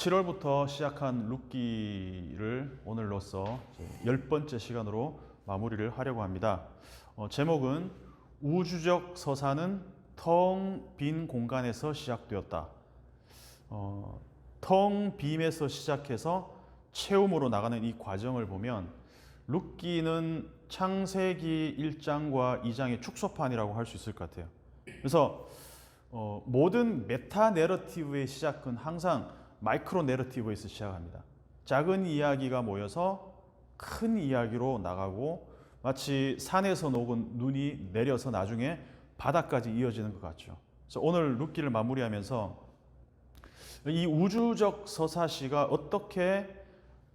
7월부터 시작한 룻기를 오늘로써 10번째 시간으로 마무리를 하려고 합니다. 제목은 우주적 서사는 텅 빈 공간에서 시작되었다. 텅 빔에서 시작해서 채움으로 나가는 이 과정을 보면 룻기는 창세기 1장과 2장의 축소판이라고 할 수 있을 것 같아요. 그래서 모든 메타 내러티브의 시작은 항상 마이크로 내러티브에서 시작합니다. 작은 이야기가 모여서 큰 이야기로 나가고 마치 산에서 녹은 눈이 내려서 나중에 바다까지 이어지는 것 같죠. 그래서 오늘 룻기를 마무리하면서 이 우주적 서사시가 어떻게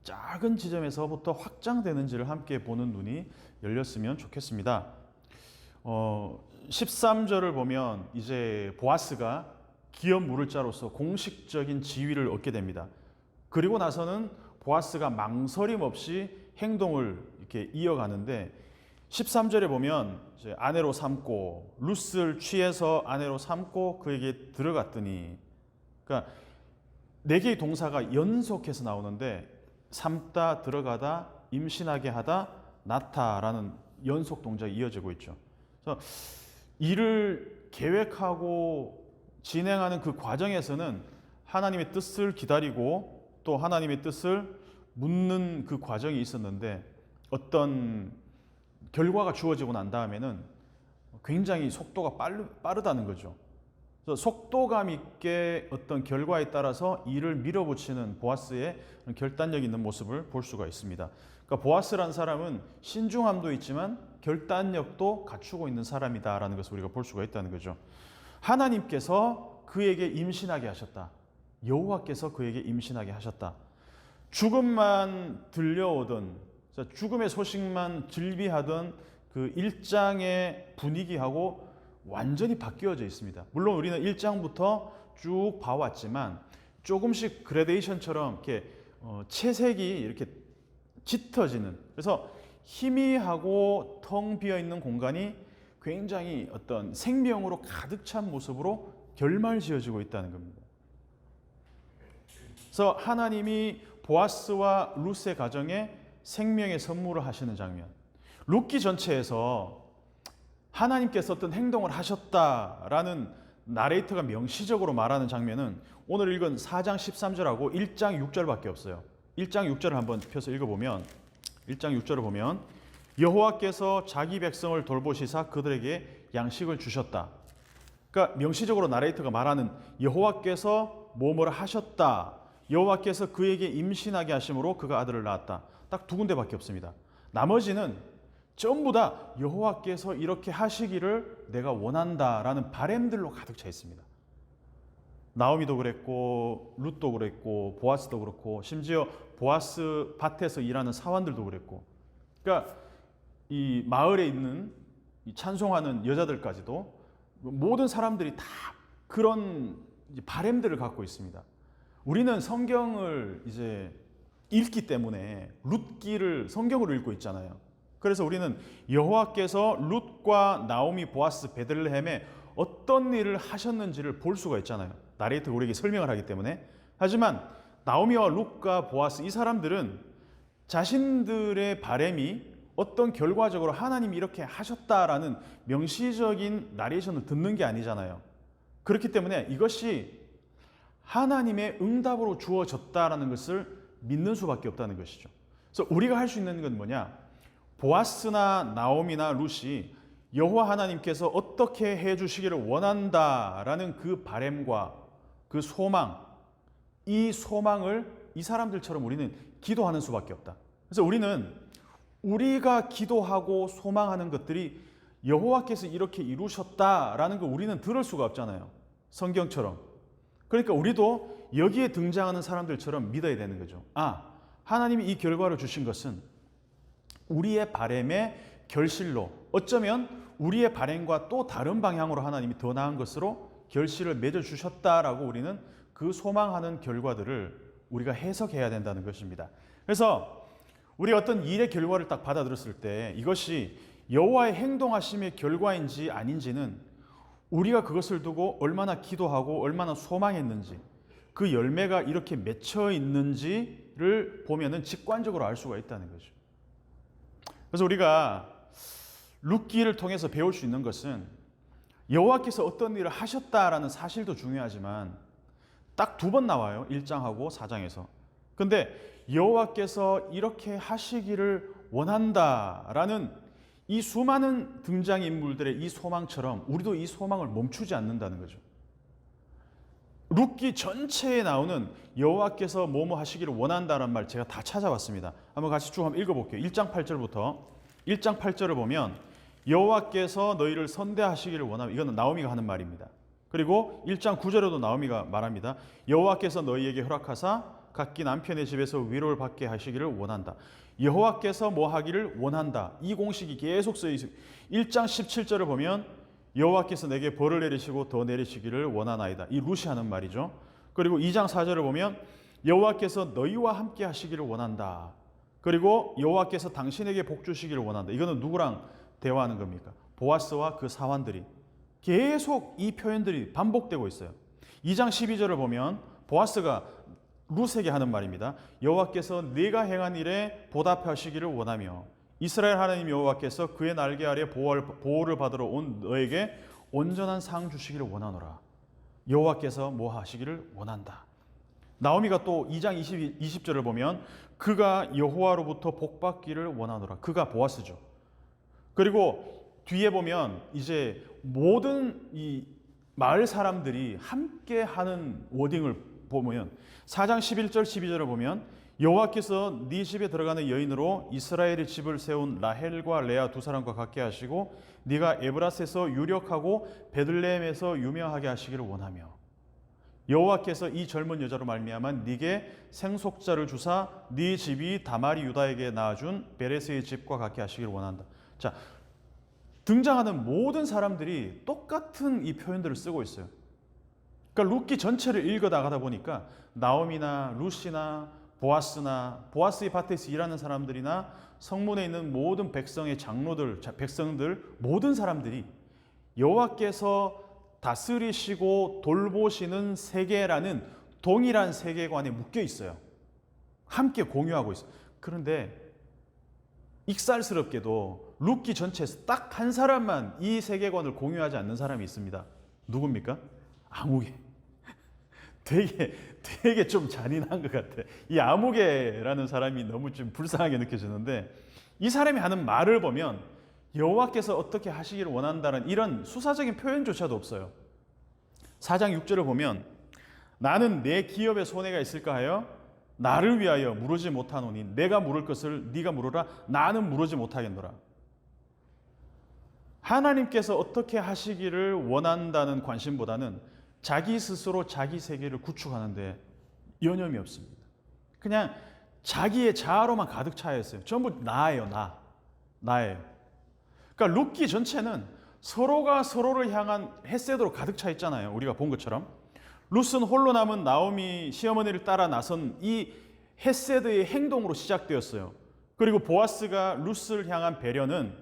작은 지점에서부터 확장되는지를 함께 보는 눈이 열렸으면 좋겠습니다. 13절을 보면 이제 보아스가 기업 물을 자로서 공식적인 지위를 얻게 됩니다. 그리고 나서는 보아스가 망설임 없이 행동을 이렇게 이어가는데 13절에 보면 이제 아내로 삼고 룻을 취해서 아내로 삼고 그에게 들어갔더니, 그러니까 4개의 동사가 연속해서 나오는데 삼다, 들어가다, 임신하게 하다, 낳다라는 연속 동작이 이어지고 있죠. 그래서 일을 계획하고 진행하는 그 과정에서는 하나님의 뜻을 기다리고 또 하나님의 뜻을 묻는 그 과정이 있었는데 어떤 결과가 주어지고 난 다음에는 굉장히 속도가 빠르다는 거죠. 그래서 속도감 있게 어떤 결과에 따라서 일을 밀어붙이는 보아스의 결단력 있는 모습을 볼 수가 있습니다. 그러니까 보아스란 사람은 신중함도 있지만 결단력도 갖추고 있는 사람이다라는 것을 우리가 볼 수가 있다는 거죠. 하나님께서 그에게 임신하게 하셨다. 여호와께서 그에게 임신하게 하셨다. 죽음만 들려오던, 죽음의 소식만 즐비하던 그 1장의 분위기하고 완전히 바뀌어져 있습니다. 물론 우리는 1장부터 쭉 봐왔지만 조금씩 그레데이션처럼 이렇게 채색이 이렇게 짙어지는, 그래서 희미하고 텅 비어 있는 공간이 굉장히 어떤 생명으로 가득 찬 모습으로 결말지어지고 있다는 겁니다. 그래서 하나님이 보아스와 룻의 가정에 생명의 선물을 하시는 장면, 룻기 전체에서 하나님께서 어떤 행동을 하셨다라는 나레이터가 명시적으로 말하는 장면은 오늘 읽은 4장 13절하고 1장 6절밖에 없어요. 1장 6절을 한번 펴서 읽어보면 1장 6절을 보면 여호와께서 자기 백성을 돌보시사 그들에게 양식을 주셨다. 그러니까 명시적으로 나레이터가 말하는 여호와께서 뭐뭐를 하셨다. 여호와께서 그에게 임신하게 하심으로 그가 아들을 낳았다. 딱 2군데밖에 없습니다. 나머지는 전부 다 여호와께서 이렇게 하시기를 내가 원한다라는 바램들로 가득 차 있습니다. 나오미도 그랬고 룻도 그랬고 보아스도 그렇고 심지어 보아스 밭에서 일하는 사환들도 그랬고, 그러니까 이 마을에 있는 이 찬송하는 여자들까지도 모든 사람들이 다 그런 바램들을 갖고 있습니다. 우리는 성경을 이제 읽기 때문에 룻기를 성경으로 읽고 있잖아요. 그래서 우리는 여호와께서 룻과 나오미, 보아스, 베들레헴에 어떤 일을 하셨는지를 볼 수가 있잖아요. 나레이터가 우리에게 설명을 하기 때문에. 하지만 나오미와 룻과 보아스, 이 사람들은 자신들의 바램이 어떤 결과적으로 하나님이 이렇게 하셨다라는 명시적인 나레이션을 듣는 게 아니잖아요. 그렇기 때문에 이것이 하나님의 응답으로 주어졌다라는 것을 믿는 수밖에 없다는 것이죠. 그래서 우리가 할 수 있는 건 뭐냐? 보아스나 나오미나 룻이 여호와 하나님께서 어떻게 해주시기를 원한다라는 그 바램과 그 소망, 이 소망을 이 사람들처럼 우리는 기도하는 수밖에 없다. 그래서 우리는 우리가 기도하고 소망하는 것들이 여호와께서 이렇게 이루셨다라는 걸 우리는 들을 수가 없잖아요. 성경처럼. 그러니까 우리도 여기에 등장하는 사람들처럼 믿어야 되는 거죠. 하나님이 이 결과를 주신 것은 우리의 바램의 결실로, 어쩌면 우리의 바램과 또 다른 방향으로 하나님이 더 나은 것으로 결실을 맺어주셨다라고 우리는 그 소망하는 결과들을 우리가 해석해야 된다는 것입니다. 그래서 우리가 어떤 일의 결과를 딱 받아들였을 때 이것이 여호와의 행동하심의 결과인지 아닌지는 우리가 그것을 두고 얼마나 기도하고 얼마나 소망했는지, 그 열매가 이렇게 맺혀 있는지를 보면은 직관적으로 알 수가 있다는 거죠. 그래서 우리가 룻기를 통해서 배울 수 있는 것은 여호와께서 어떤 일을 하셨다라는 사실도 중요하지만 딱 2번 나와요. 1장하고 4장에서. 근데 여호와께서 이렇게 하시기를 원한다라는 이 수많은 등장인물들의 이 소망처럼 우리도 이 소망을 멈추지 않는다는 거죠. 룻기 전체에 나오는 여호와께서 뭐뭐 하시기를 원한다는 말 제가 다 찾아봤습니다. 한번 같이 쭉 한번 읽어볼게요. 1장 8절부터 1장 8절을 보면 여호와께서 너희를 선대하시기를 원하며, 이거는 나오미가 하는 말입니다. 그리고 1장 9절에도 나오미가 말합니다. 여호와께서 너희에게 허락하사 각기 남편의 집에서 위로를 받게 하시기를 원한다. 여호와께서 뭐 하기를 원한다. 이 공식이 계속 쓰여 있어요. 1장 17절을 보면 여호와께서 내게 벌을 내리시고 더 내리시기를 원하나이다. 이 룻이 하는 말이죠. 그리고 2장 4절을 보면 여호와께서 너희와 함께 하시기를 원한다. 그리고 여호와께서 당신에게 복 주시기를 원한다. 이거는 누구랑 대화하는 겁니까? 보아스와 그 사환들이. 계속 이 표현들이 반복되고 있어요. 2장 12절을 보면 보아스가 룻에게 하는 말입니다. 여호와께서 네가 행한 일에 보답하시기를 원하며 이스라엘 하나님 여호와께서 그의 날개 아래 보호를 받으러 온 너에게 온전한 상 주시기를 원하노라. 여호와께서 뭐 하시기를 원한다. 나오미가 또 2장 20절을 보면 그가 여호와로부터 복받기를 원하노라. 그가 보아스죠. 그리고 뒤에 보면 이제 모든 이 마을 사람들이 함께 하는 워딩을 보면 4장 11절 12절을 보면 여호와께서 네 집에 들어가는 여인으로 이스라엘의 집을 세운 라헬과 레아 2사람과 같게 하시고 네가 에브라스에서 유력하고 베들레헴에서 유명하게 하시기를 원하며 여호와께서 이 젊은 여자로 말미암아 네게 생속자를 주사 네 집이 다말이 유다에게 낳아준 베레스의 집과 같게 하시기를 원한다. 자, 등장하는 모든 사람들이 똑같은 이 표현들을 쓰고 있어요. 그러니까 룻기 전체를 읽어 나가다 보니까 나오미나 룻이나 보아스나 보아스의 밭에서 일하는 사람들이나 성문에 있는 모든 백성의 장로들, 백성들 모든 사람들이 여호와께서 다스리시고 돌보시는 세계라는 동일한 세계관에 묶여 있어요. 함께 공유하고 있어요. 그런데 익살스럽게도 룻기 전체에서 딱 한 사람만 이 세계관을 공유하지 않는 사람이 있습니다. 누굽니까? 아무개. 되게 좀 잔인한 것 같아. 이 아무개라는 사람이 너무 좀 불쌍하게 느껴지는데 이 사람이 하는 말을 보면 여호와께서 어떻게 하시기를 원한다는 이런 수사적인 표현조차도 없어요. 4장 6절을 보면 나는 내 기업에 손해가 있을까 하여 나를 위하여 물으지 못하노니 내가 물을 것을 네가 물으라. 나는 물으지 못하겠노라. 하나님께서 어떻게 하시기를 원한다는 관심보다는 자기 스스로 자기 세계를 구축하는데 여념이 없습니다. 그냥 자기의 자아로만 가득 차 있어요. 전부 나예요. 나예요. 그러니까 룻기 전체는 서로가 서로를 향한 헤세드로 가득 차 있잖아요. 우리가 본 것처럼 룻은 홀로 남은 나오미 시어머니를 따라 나선 이 헤세드의 행동으로 시작되었어요. 그리고 보아스가 룻을 향한 배려는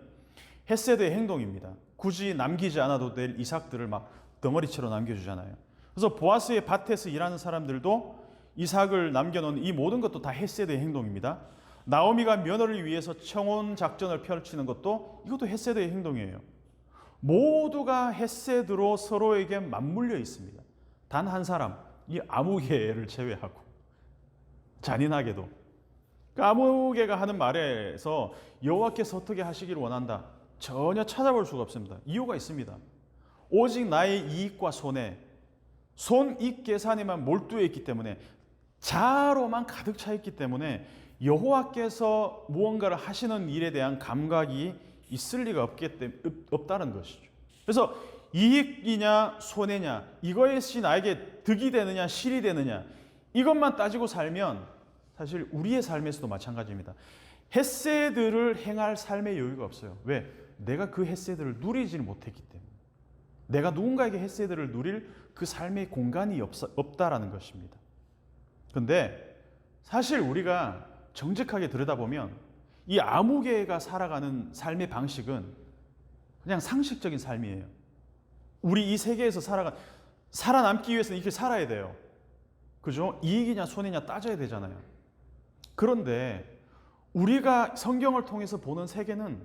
헤세드의 행동입니다. 굳이 남기지 않아도 될 이삭들을 막 덩어리채로 남겨주잖아요. 그래서 보아스의 밭에서 일하는 사람들도 이삭을 남겨놓은 이 모든 것도 다 헤세드의 행동입니다. 나오미가 며느리를 위해서 청혼 작전을 펼치는 것도 이것도 헤세드의 행동이에요. 모두가 헤세드로 서로에게 맞물려 있습니다. 단 한 사람, 이 아무개를 제외하고. 잔인하게도. 그 아무개가 하는 말에서 여호와께서 어떻게 하시기를 원한다. 전혀 찾아볼 수가 없습니다. 이유가 있습니다. 오직 나의 이익과 손해, 손익 계산에만 몰두해 있기 때문에 자아로만 가득 차 있기 때문에 여호와께서 무언가를 하시는 일에 대한 감각이 있을 리가 없다는 것이죠. 그래서 이익이냐 손해냐 이것이 나에게 득이 되느냐 실이 되느냐 이것만 따지고 살면 사실 우리의 삶에서도 마찬가지입니다. 헤세드를 행할 삶의 여유가 없어요. 왜? 내가 그 헤세드를 누리지 못했기 때문에. 내가 누군가에게 헤세드를 누릴 그 삶의 공간이 없다라는 것입니다. 그런데 사실 우리가 정직하게 들여다보면 이 아무개가 살아가는 삶의 방식은 그냥 상식적인 삶이에요. 우리 이 세계에서 살아남기 위해서는 이렇게 살아야 돼요. 그죠? 이익이냐 손해냐 따져야 되잖아요. 그런데 우리가 성경을 통해서 보는 세계는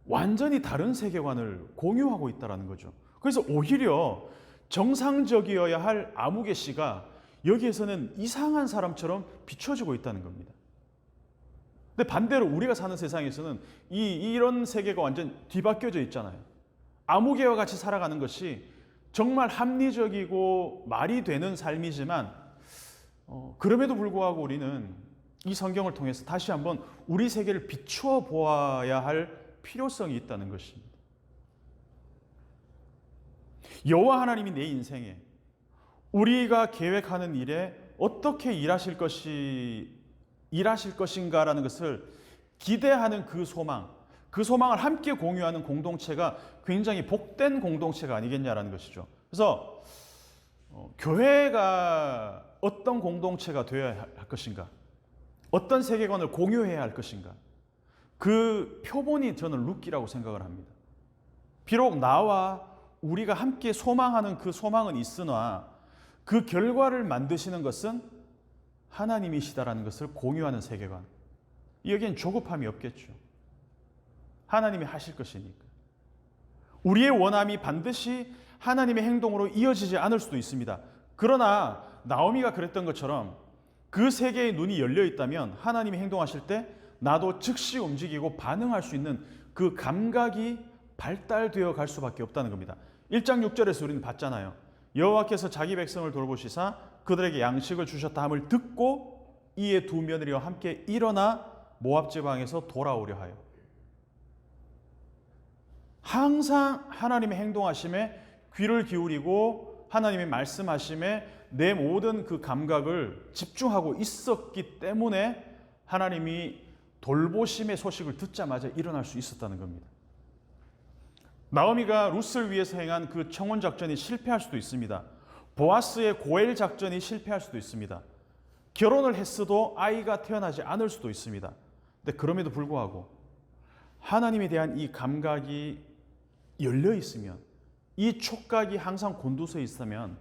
완전히 다른 세계관을 공유하고 있다는 거죠. 그래서 오히려 정상적이어야 할 아무개 씨가 여기에서는 이상한 사람처럼 비춰지고 있다는 겁니다. 근데 반대로 우리가 사는 세상에서는 이런 세계가 완전 뒤바뀌어져 있잖아요. 아무개와 같이 살아가는 것이 정말 합리적이고 말이 되는 삶이지만 그럼에도 불구하고 우리는 이 성경을 통해서 다시 한번 우리 세계를 비추어 보아야 할 필요성이 있다는 것입니다. 여호와 하나님이 내 인생에 우리가 계획하는 일에 어떻게 일하실 것인가라는 것을 기대하는 그 소망을 함께 공유하는 공동체가 굉장히 복된 공동체가 아니겠냐라는 것이죠. 그래서 교회가 어떤 공동체가 되어야 할 것인가, 어떤 세계관을 공유해야 할 것인가, 그 표본이 저는 룻기라고 생각을 합니다. 비록 나와 우리가 함께 소망하는 그 소망은 있으나 그 결과를 만드시는 것은 하나님이시다라는 것을 공유하는 세계관. 여기엔 조급함이 없겠죠. 하나님이 하실 것이니까. 우리의 원함이 반드시 하나님의 행동으로 이어지지 않을 수도 있습니다. 그러나 나오미가 그랬던 것처럼 그 세계의 눈이 열려 있다면 하나님이 행동하실 때 나도 즉시 움직이고 반응할 수 있는 그 감각이 발달되어 갈 수밖에 없다는 겁니다. 1장 6절에서 우리는 봤잖아요. 여호와께서 자기 백성을 돌보시사 그들에게 양식을 주셨다 함을 듣고 이에 두 며느리와 함께 일어나 모압 지방에서 돌아오려 하여. 항상 하나님의 행동하심에 귀를 기울이고 하나님의 말씀하심에 내 모든 그 감각을 집중하고 있었기 때문에 하나님이 돌보심의 소식을 듣자마자 일어날 수 있었다는 겁니다. 나오미가 룻을 위해서 행한 그 청혼 작전이 실패할 수도 있습니다. 보아스의 고엘 작전이 실패할 수도 있습니다. 결혼을 했어도 아이가 태어나지 않을 수도 있습니다. 근데 그럼에도 불구하고 하나님에 대한 이 감각이 열려 있으면, 이 촉각이 항상 곤두서 있으면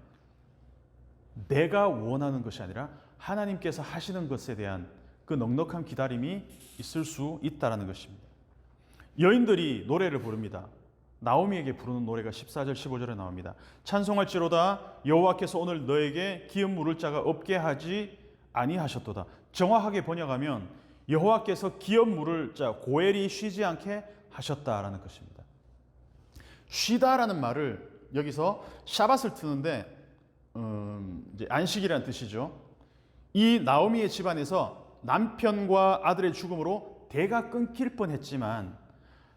내가 원하는 것이 아니라 하나님께서 하시는 것에 대한 그 넉넉한 기다림이 있을 수 있다는 것입니다. 여인들이 노래를 부릅니다. 나오미에게 부르는 노래가 14절 15절에 나옵니다. 찬송할지로다 여호와께서 오늘 너에게 기업 물을 자가 없게 하지 아니하셨도다. 정확하게 번역하면 여호와께서 기업 물을 자 고엘이 쉬지 않게 하셨다라는 것입니다. 쉬다라는 말을 여기서 샤밧을 트는데 이제 안식이라는 뜻이죠. 이 나오미의 집안에서 남편과 아들의 죽음으로 대가 끊길 뻔했지만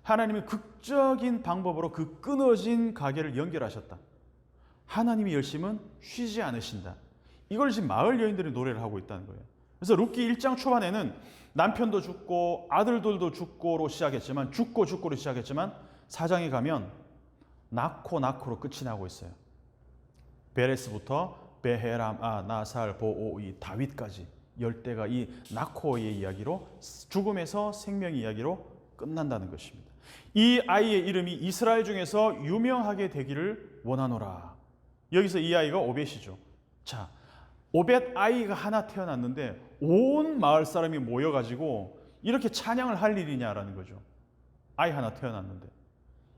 하나님은 극적인 방법으로 그 끊어진 가게를 연결하셨다. 하나님의 열심은 쉬지 않으신다. 이걸 지금 마을 여인들이 노래를 하고 있다는 거예요. 그래서 룻기 1장 초반에는 남편도 죽고 아들들도 죽고로 시작했지만 죽고로 시작했지만 4장에 가면 낳고로 끝이 나고 있어요. 베레스부터 베헤람, 나살, 보오이, 다윗까지 열대가 이 나코의 이야기로, 죽음에서 생명의 이야기로 끝난다는 것입니다. 이 아이의 이름이 이스라엘 중에서 유명하게 되기를 원하노라. 여기서 이 아이가 오벳이죠. 자, 오벳 아이가 하나 태어났는데 온 마을 사람이 모여가지고 이렇게 찬양을 할 일이냐라는 거죠. 아이 하나 태어났는데.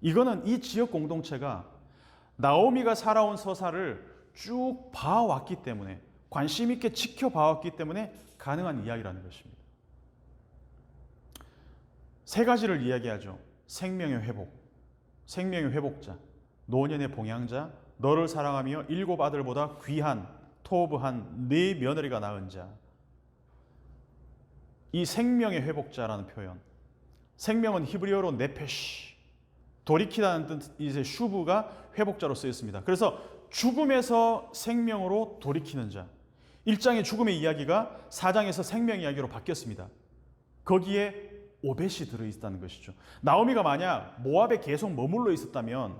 이거는 이 지역 공동체가 나오미가 살아온 서사를 쭉 봐왔기 때문에, 관심 있게 지켜봐왔기 때문에 가능한 이야기라는 것입니다. 세 가지를 이야기하죠. 생명의 회복, 생명의 회복자, 노년의 봉양자, 너를 사랑하며 7 아들보다 귀한 토브한 4 며느리가 낳은 자. 이 생명의 회복자라는 표현, 생명은 히브리어로 네페시, 돌이키다는 뜻의 슈브가 회복자로 쓰였습니다. 그래서 죽음에서 생명으로 돌이키는 자. 1장의 죽음의 이야기가 4장에서 생명 이야기로 바뀌었습니다. 거기에 오벳이 들어있다는 것이죠. 나오미가 만약 모압에 계속 머물러 있었다면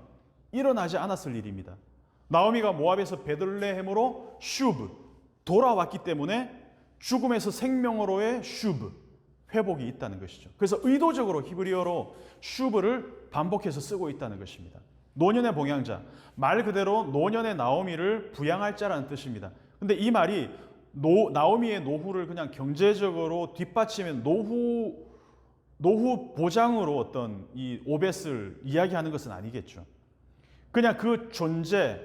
일어나지 않았을 일입니다. 나오미가 모압에서 베들레헴으로 슈브, 돌아왔기 때문에 죽음에서 생명으로의 슈브, 회복이 있다는 것이죠. 그래서 의도적으로 히브리어로 슈브를 반복해서 쓰고 있다는 것입니다. 노년의 봉양자, 말 그대로 노년의 나오미를 부양할 자라는 뜻입니다. 근데 이 말이 나오미의 노후를 그냥 경제적으로 뒷받침해 노후 보장으로 어떤 이 오벳을 이야기하는 것은 아니겠죠. 그냥 그 존재,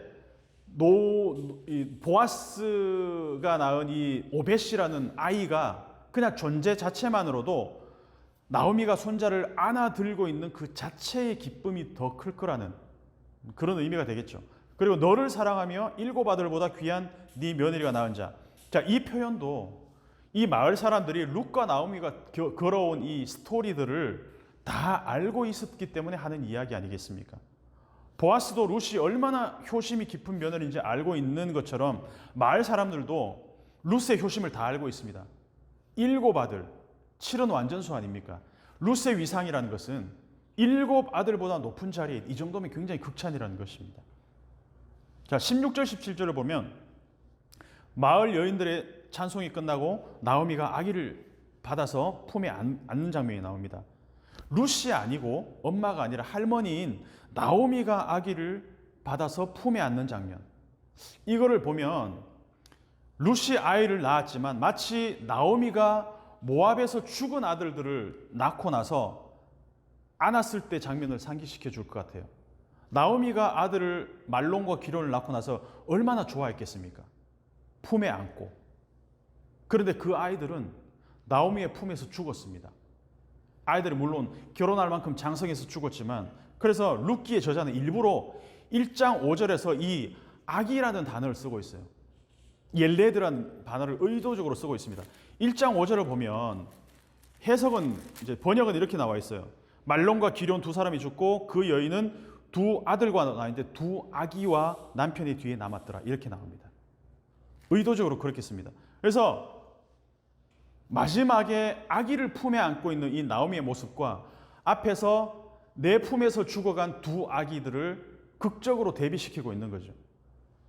보아스가 낳은 이 오벳이라는 아이가 그냥 존재 자체만으로도 나오미가 손자를 안아들고 있는 그 자체의 기쁨이 더 클 거라는 그런 의미가 되겠죠. 그리고 너를 사랑하며 일곱 아들보다 귀한 네 며느리가 낳은 자. 자, 이 표현도 이 마을 사람들이 룻과 나오미가 걸어온 이 스토리들을 다 알고 있었기 때문에 하는 이야기 아니겠습니까? 보아스도 룻이 얼마나 효심이 깊은 며느리인지 알고 있는 것처럼 마을 사람들도 룻의 효심을 다 알고 있습니다. 일곱 아들, 7은 완전수 아닙니까? 룻의 위상이라는 것은 일곱 아들보다 높은 자리에 이 정도면 굉장히 극찬이라는 것입니다. 자, 16절 17절을 보면 마을 여인들의 찬송이 끝나고 나오미가 아기를 받아서 품에 안는 장면이 나옵니다. 룻이 아니고 엄마가 아니라 할머니인 나오미가 아기를 받아서 품에 안는 장면. 이거를 보면 룻이 아이를 낳았지만 마치 나오미가 모압에서 죽은 아들들을 낳고 나서 안았을 때 장면을 상기시켜 줄 것 같아요. 나오미가 아들을 말론과 기론을 낳고 나서 얼마나 좋아했겠습니까? 품에 안고. 그런데 그 아이들은 나오미의 품에서 죽었습니다. 아이들은 물론 결혼할 만큼 장성해서 죽었지만, 그래서 룻기의 저자는 일부러 1장 5절에서 이 아기라는 단어를 쓰고 있어요. 옐레드라는 단어를 의도적으로 쓰고 있습니다. 1장 5절을 보면 해석은 이제 번역은 이렇게 나와 있어요. 말론과 기럨 두 사람이 죽고 그 여인은 두 아들과 낳았는데 두 아기와 남편이 뒤에 남았더라. 이렇게 나옵니다. 의도적으로 그렇게 씁니다. 그래서 마지막에 아기를 품에 안고 있는 이 나오미의 모습과 앞에서 내 품에서 죽어간 두 아기들을 극적으로 대비시키고 있는 거죠.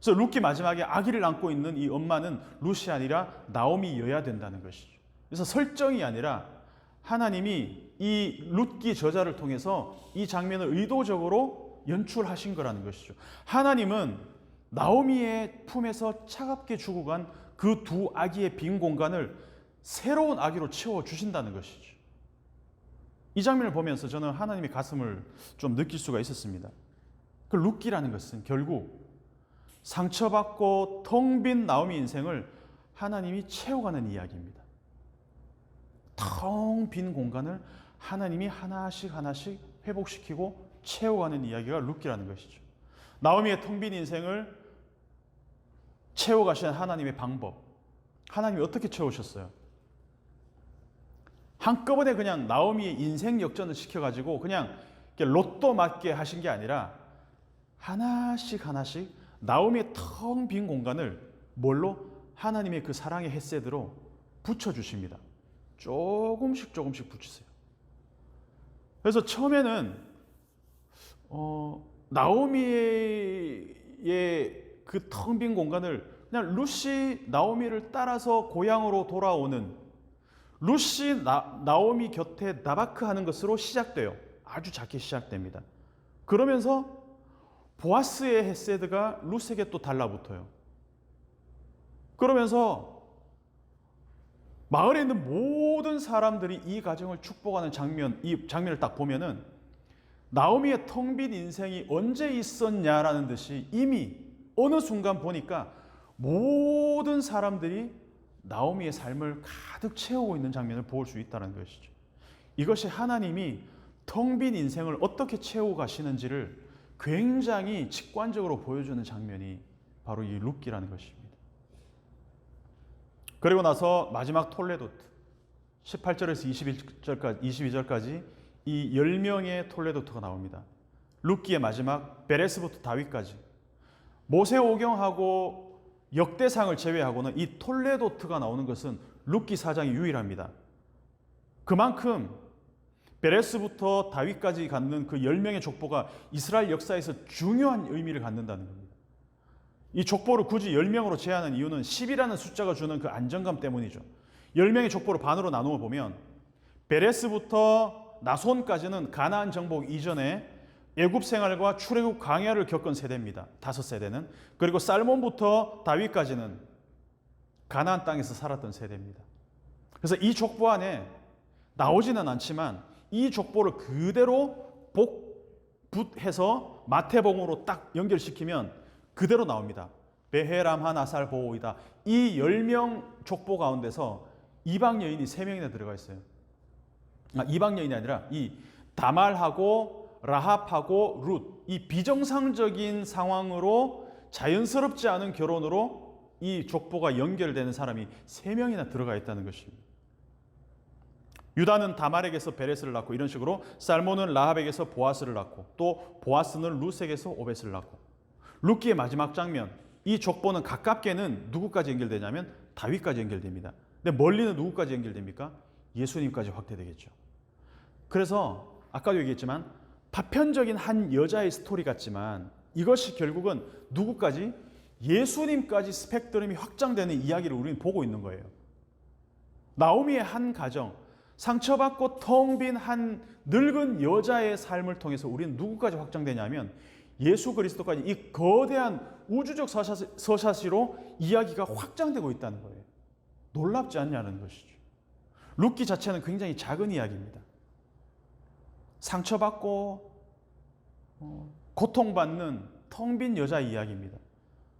그래서 룻기 마지막에 아기를 안고 있는 이 엄마는 룻이 아니라 나오미여야 된다는 것이죠. 그래서 설정이 아니라 하나님이 이 룻기 저자를 통해서 이 장면을 의도적으로 연출하신 거라는 것이죠. 하나님은 나오미의 품에서 차갑게 죽어간 그 두 아기의 빈 공간을 새로운 아기로 채워주신다는 것이죠. 이 장면을 보면서 저는 하나님의 가슴을 좀 느낄 수가 있었습니다. 그 룻기라는 것은 결국 상처받고 텅 빈 나오미 인생을 하나님이 채워가는 이야기입니다. 텅 빈 공간을 하나님이 하나씩 하나씩 회복시키고 채워가는 이야기가 룻기라는 것이죠. 나오미의 텅 빈 인생을 채워가시는 하나님의 방법. 하나님이 어떻게 채우셨어요? 한꺼번에 그냥 나오미의 인생 역전을 시켜가지고 그냥 로또 맞게 하신 게 아니라 하나씩 하나씩 나오미의 텅 빈 공간을 뭘로? 하나님의 그 사랑의 햇새드로 붙여주십니다. 조금씩 조금씩 붙이세요. 그래서 처음에는 나오미의 그 텅 빈 공간을 그냥 룻이 나오미를 따라서 고향으로 돌아오는, 룻이 나오미 곁에 나바크하는 것으로 시작돼요. 아주 작게 시작됩니다. 그러면서 보아스의 헤세드가 룻에게 또 달라붙어요. 그러면서 마을에 있는 모든 사람들이 이 가정을 축복하는 장면, 이 장면을 딱 보면은 나오미의 텅 빈 인생이 언제 있었냐라는 듯이 이미 어느 순간 보니까 모든 사람들이 나오미의 삶을 가득 채우고 있는 장면을 볼 수 있다는 것이죠. 이것이 하나님이 텅 빈 인생을 어떻게 채우고 가시는지를 굉장히 직관적으로 보여주는 장면이 바로 이 룻기라는 것입니다. 그리고 나서 마지막 톨레도트 18절에서 22절까지 이 10명의 톨레도트가 나옵니다. 룻기의 마지막 베레스부터 다윗까지 모세오경하고 역대상을 제외하고는 이 톨레도트가 나오는 것은 룻기 4장이 유일합니다. 그만큼 베레스부터 다윗까지 갖는 그 10명의 족보가 이스라엘 역사에서 중요한 의미를 갖는다는 겁니다. 이 족보를 굳이 10명으로 제한한 이유는 10이라는 숫자가 주는 그 안정감 때문이죠. 10명의 족보를 반으로 나누어 보면 베레스부터 나손까지는 가나안 정복 이전에 애굽 생활과 출애굽 광야를 겪은 세대입니다. 5세대는. 그리고 살몬부터 다윗까지는 가나안 땅에서 살았던 세대입니다. 그래서 이 족보 안에 나오지는 않지만 이 족보를 그대로 복붙해서 마태복음으로 딱 연결시키면 그대로 나옵니다. 베헤람한 아살 보오이다. 이 10명 족보 가운데서 이방 여인이 3명이나 들어가 있어요. 이방 여인이 아니라 이 다말하고 라합하고 룻, 이 비정상적인 상황으로 자연스럽지 않은 결혼으로 이 족보가 연결되는 사람이 3명이나 들어가 있다는 것입니다. 유다는 다말에게서 베레스를 낳고 이런 식으로 살몬은 라합에게서 보아스를 낳고 또 보아스는 룻에게서 오벳을 낳고 룻기의 마지막 장면, 이 족보는 가깝게는 누구까지 연결되냐면 다윗까지 연결됩니다. 근데 멀리는 누구까지 연결됩니까? 예수님까지 확대되겠죠. 그래서 아까도 얘기했지만 파편적인 한 여자의 스토리 같지만 이것이 결국은 누구까지? 예수님까지 스펙트럼이 확장되는 이야기를 우리는 보고 있는 거예요. 나오미의 한 가정, 상처받고 텅 빈 한 늙은 여자의 삶을 통해서 우리는 누구까지 확장되냐면 예수 그리스도까지 이 거대한 우주적 서사시로 이야기가 확장되고 있다는 거예요. 놀랍지 않냐는 것이죠. 룻기 자체는 굉장히 작은 이야기입니다. 상처받고 고통받는 텅 빈 여자의 이야기입니다.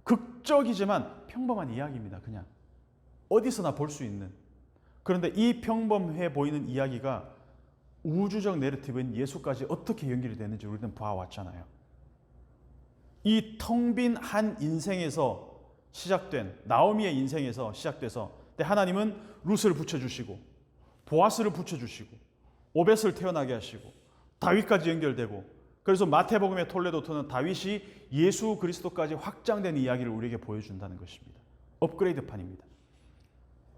극적이지만 평범한 이야기입니다. 그냥 어디서나 볼 수 있는. 그런데 이 평범해 보이는 이야기가 우주적 내러티브인 예수까지 어떻게 연결이 되는지 우리는 봐왔잖아요. 이 텅 빈 한 인생에서 시작된, 나오미의 인생에서 시작돼서 하나님은 룻을 붙여주시고 보아스를 붙여주시고 오벳을 태어나게 하시고 다윗까지 연결되고, 그래서 마태복음의 톨레도토는 다윗이 예수 그리스도까지 확장된 이야기를 우리에게 보여준다는 것입니다. 업그레이드판입니다.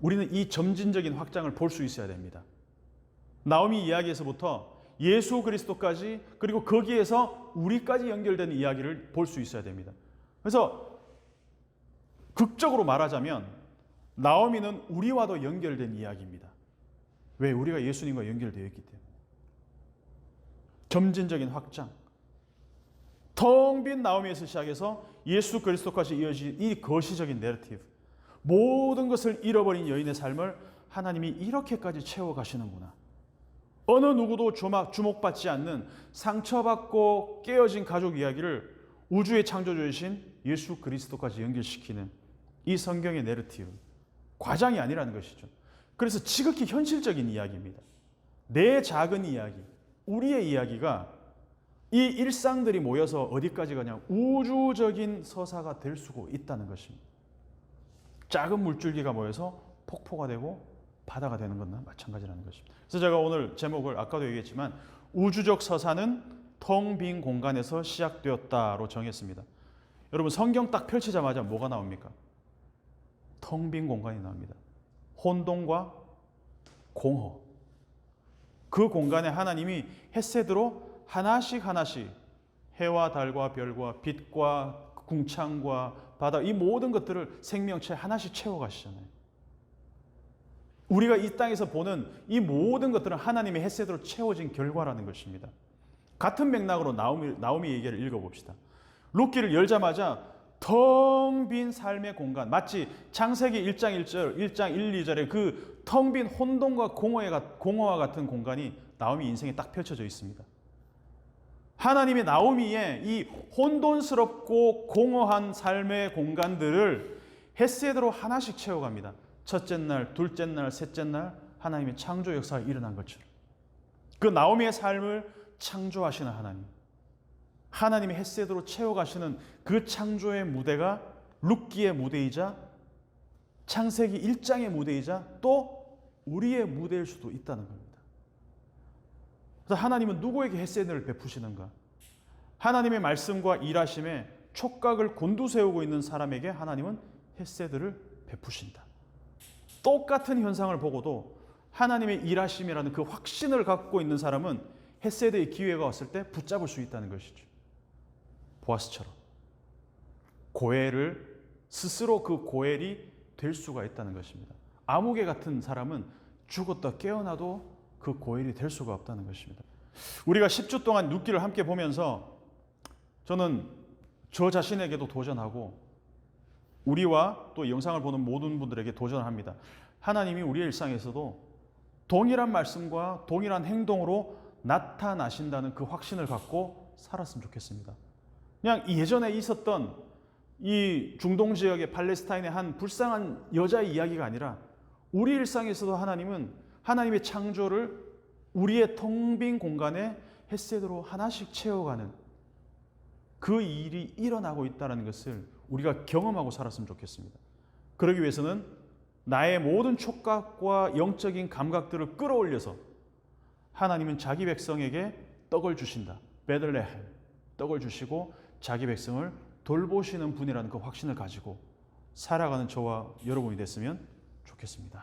우리는 이 점진적인 확장을 볼 수 있어야 됩니다. 나오미 이야기에서부터 예수 그리스도까지, 그리고 거기에서 우리까지 연결되는 이야기를 볼 수 있어야 됩니다. 그래서 극적으로 말하자면 나오미는 우리와도 연결된 이야기입니다. 왜? 우리가 예수님과 연결되어 있기 때문에. 점진적인 확장. 텅 빈 나오미에서 시작해서 예수 그리스도까지 이어진 이 거시적인 내러티브. 모든 것을 잃어버린 여인의 삶을 하나님이 이렇게까지 채워가시는구나. 어느 누구도 주목받지 않는 상처받고 깨어진 가족 이야기를 우주의 창조주이신 예수 그리스도까지 연결시키는 이 성경의 내러티브. 과장이 아니라는 것이죠. 그래서 지극히 현실적인 이야기입니다. 내 작은 이야기, 우리의 이야기가 이 일상들이 모여서 어디까지 가냐, 우주적인 서사가 될 수가 있다는 것입니다. 작은 물줄기가 모여서 폭포가 되고 바다가 되는 것과 마찬가지라는 것입니다. 그래서 제가 오늘 제목을 아까도 얘기했지만 우주적 서사는 텅 빈 공간에서 시작되었다로 정했습니다. 여러분, 성경 딱 펼치자마자 뭐가 나옵니까? 텅 빈 공간이 나옵니다. 혼돈과 공허. 그 공간에 하나님이 헷새드로 하나씩 하나씩 해와 달과 별과 빛과 궁창과 바다, 이 모든 것들을 생명체 하나씩 채워가시잖아요. 우리가 이 땅에서 보는 이 모든 것들은 하나님의 헷새드로 채워진 결과라는 것입니다. 같은 맥락으로 나오미 얘기를 읽어봅시다. 룻기를 열자마자 텅 빈 삶의 공간, 마치 창세기 1장 1, 2절의 그 텅 빈 혼돈과 공허와 같은 공간이 나오미 인생에 딱 펼쳐져 있습니다. 하나님의 나오미의 이 혼돈스럽고 공허한 삶의 공간들을 헷새드로 하나씩 채워갑니다. 첫째 날, 둘째 날, 셋째 날 하나님의 창조 역사가 일어난 것처럼. 그 나오미의 삶을 창조하시는 하나님, 하나님의 헷새드로 채워가시는 그 창조의 무대가 룻기의 무대이자 창세기 1장의 무대이자 또 우리의 무대일 수도 있다는 겁니다. 그래서 하나님은 누구에게 헷새들을 베푸시는가? 하나님의 말씀과 일하심에 촉각을 곤두세우고 있는 사람에게 하나님은 헷새들을 베푸신다. 똑같은 현상을 보고도 하나님의 일하심이라는 그 확신을 갖고 있는 사람은 헷새드의 기회가 왔을 때 붙잡을 수 있다는 것이죠. 보아스처럼 고엘을 스스로 그 고엘이 될 수가 있다는 것입니다. 아무개 같은 사람은 죽었다 깨어나도 그 고엘이 될 수가 없다는 것입니다. 우리가 10주 동안 룻기를 함께 보면서 저는 저 자신에게도 도전하고 우리와 또 영상을 보는 모든 분들에게 도전합니다. 하나님이 우리의 일상에서도 동일한 말씀과 동일한 행동으로 나타나신다는 그 확신을 갖고 살았으면 좋겠습니다. 그냥 예전에 있었던 이 중동 지역의 팔레스타인의 한 불쌍한 여자의 이야기가 아니라 우리 일상에서도 하나님은 하나님의 창조를 우리의 텅 빈 공간에 헤세드로 하나씩 채워가는 그 일이 일어나고 있다는 것을 우리가 경험하고 살았으면 좋겠습니다. 그러기 위해서는 나의 모든 촉각과 영적인 감각들을 끌어올려서 하나님은 자기 백성에게 떡을 주신다. 베들레헴, 떡을 주시고 자기 백성을 돌보시는 분이라는 그 확신을 가지고 살아가는 저와 여러분이 됐으면 좋겠습니다.